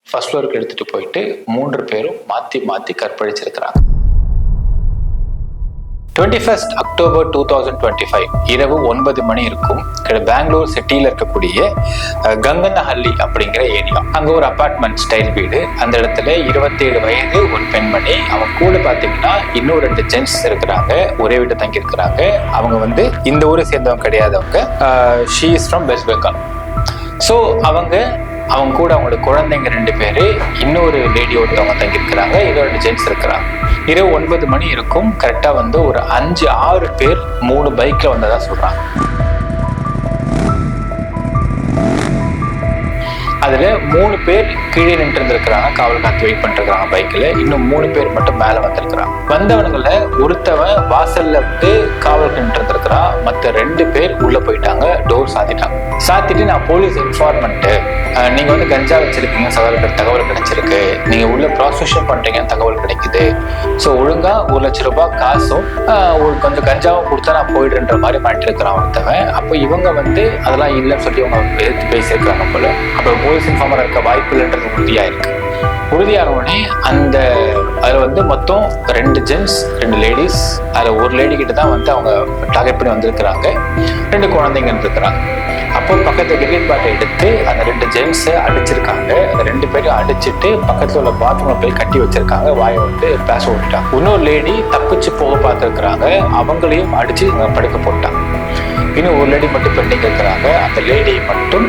First ஃப்ளோருக்கு எடுத்துட்டு போயிட்டு 3 பேரும் மாத்தி மாத்தி கற்பழிச்சிருக்கிறாங்க. 21 அக்டோபர் 2025 இரவு 9 மணி இருக்கும். பெங்களூர் சிட்டியில இருக்கக்கூடிய கங்கனஹள்ளி அப்படிங்கிற ஏரியா. அங்க ஒரு அபார்ட்மெண்ட் ஸ்டைல் வீடு. அந்த இடத்துல 27 வயது ஒரு பெண்மணி, அவங்க கூட பாத்தீங்கன்னா இன்னும் 2 ஜென்ட்ஸ் இருக்கிறாங்க. ஒரே வீட்டை தங்கி இருக்கிறாங்க. அவங்க இந்த ஊரை சேர்ந்தவங்க கிடையாதவங்க. She is from West Bengal. So அவங்க கூட அவங்களோட குழந்தைங்க 2 பேரு, இன்னொரு லேடி ஒருத்தவங்க தங்கியிருக்கிறாங்க, இன்னும் 2 ஜென்ட்ஸ் இருக்கிறாங்க. இரவு 9 மணி இருக்கும். கரெக்டா ஒரு 5-6 பேர் 3 பைக்ல வந்ததா சொல்றாங்க. அதுல 3 பேர் கீழே நின்று இருந்திருக்கிறாங்க, காவல் காத்து வெயிட் பண்ணிருக்காங்க பைக்ல. இன்னும் 3 பேர் மட்டும் மேல வந்திருக்கிறாங்க. வந்தவனுங்கள ஒருத்தவன் வாசல்ல காவல் நின்று இருந்திருக்கிறான். மத்த 2 பேர் உள்ள போயிட்டாங்க, டோர் சாத்திட்டாங்க. சாத்திட்டு நான் போலீஸ் இன்ஃபார்மெண்ட், நீங்க கஞ்சா வச்சிருக்கீங்க தகவல் கிடைச்சிருக்கு, நீங்க உள்ள ப்ராஸ்டியூஷன் பண்றீங்க தகவல் கிடைக்குது, ஸோ ஒழுங்கா 1 லட்சம் ரூபாய் காசும் கொஞ்சம் கஞ்சாவும் கொடுத்தா நான் போயிடுன்ற மாதிரி மாட்டி இருக்கிறான் ஒருத்தவன். அப்போ இவங்க அதெல்லாம் இல்லைன்னு சொல்லி அவங்க எதிர்த்து பேசியிருக்காங்க போல. அப்புறம் போலீஸ் இன்ஃபார்மர் இருக்க வாய்ப்பு இல்லைன்றது உறுதியாயிருக்கு. உறுதியான உடனே அதுல மொத்தம் 2 ஜென்ட்ஸ் 2 லேடிஸ், அதுல ஒரு லேடி கிட்ட தான் அவங்க டார்கெட் பண்ணி வந்திருக்கிறாங்க. 2 குழந்தைங்க இருக்கிறாங்க. அப்போ பக்கத்துல கிரிக்கெட் பேட்டை எடுத்து அந்த 2 ஜென்ட்ஸை அடிச்சிருக்காங்க. அந்த 2 பேரும் அடிச்சுட்டு பக்கத்துல உள்ள பாத்ரூம்ல போய் கட்டி வச்சிருக்காங்க. வாயை பேச விட்டுட்டாங்க. இன்னொரு லேடி தப்பிச்சு போக பார்த்துருக்குறாங்க, அவங்களையும் அடிச்சு படுக்க போட்டாங்க. இன்னும் ஒரு லேடி மட்டும் பெண்டிங் இருக்கிறாங்க. அந்த லேடியை மட்டும்